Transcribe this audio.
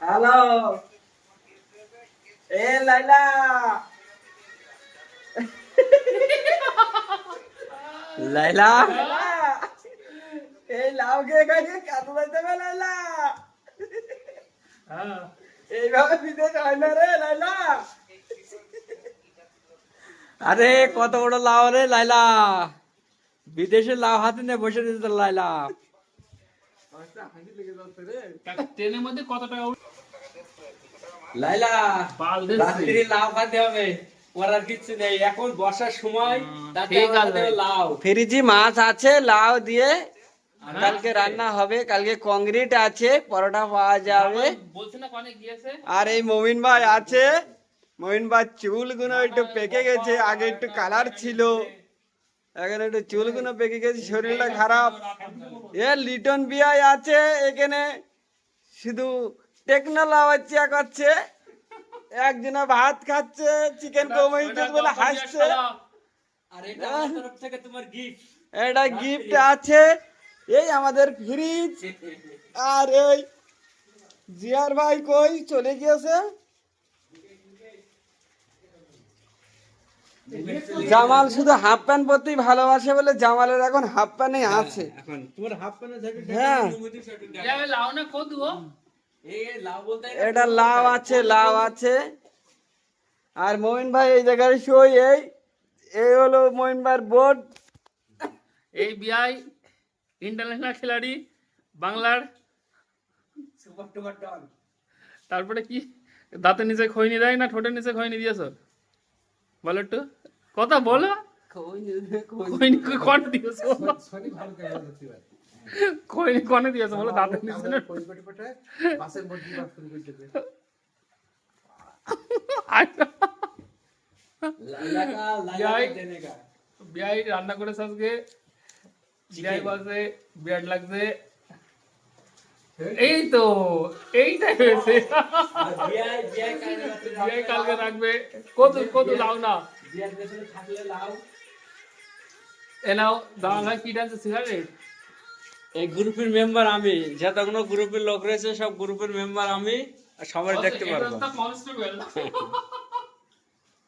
Hello, এ লাইলা, লাইলা, এই লাউ কে গাছে কাঁদু দিতে হবে লাইলা। এইভাবে বিদেশ হয় না রে লাইলা। আরে কত বড় লাউ রে লাইলা, বিদেশে লাউ হাতে নিয়ে বসে রয়েছে লাইলা। ট্রেনের মধ্যে কত টাকা লাইলা, রাত্রি লাউ খাতে হবে, করার কিছু নেই, এখন বর্ষার সময়। ঠিক আছে। লাউ ফ্রিজি মাছ আছে, লাউ দিয়ে কালকে রান্না হবে, কালকে কংক্রিট আছে, পরোটা পাওয়া যাবে। বলছে না কনে গিয়েছে? আর এই মমিন ভাই আছে, মমিন ভাই চুলগুলো একটু পেকে গেছে, আগে একটু কালার ছিল, এখন একটু চুলগুলো পেকে গেছে, শরীরটা খারাপ। এ লিটন বিয়াই আছে এখানে, শুধু টেকনোলজি করছে, একজনে ভাত খাচ্ছে, চিকেন কমাইতে বলে হাসছে। আর এটা আমার তরফ থেকে তোমার গিফট। এটা গিফট আছে, এই আমাদের ফ্রিজ। আর এই জিয়ার ভাই কই চলে গিয়েছে, জামাল শুধু হাফ প্যান্ট পরতেই ভালোবাসে বলে জামালের এখন হাফ প্যান্টই আছে। এখন তোমার হাফ প্যান্টের জ্যাকেট হ্যাঁ, যাবে লাও না কো দুও? এটা লাউ আছে, লাউ আছে। আর মমিন ভাই এই জায়গায় শুই, এই এই হলো মমিন ভাইয়ের বোর্ড। এই বিআই ইন্টারন্যাশনাল খেলাড়ি বাংলার। তারপরে কি দাঁতের নিচে খৈনি দেয় না ঠোঁটের নিচে খৈনি দিয়েছো? বলো একটু, কথা বলো। খৈনি কনে দিয়েছো? সরি ভালো কেমন হতে পারে খৈনি কনে দিয়েছো বলো, দাঁতের নিচে না? পরিপাটি পাঠায় বাসের মধ্যে বাস শুরু করে দেবে বিআই রান্না করেছে আজকে, বিআই বলছে বিরাট লাগছে। এই তো এইটাই হয়েছে। বিআই কালকে রাখবে। কত কত লাও না এ নাও, দাও না, কি ডান্স সিগারেট? এই গ্রুপের মেম্বার আমি, যতগুলো গ্রুপের লোক রয়েছে সব গ্রুপের মেম্বার আমি, আর সবাই দেখতে পারবো। কনস্টেবল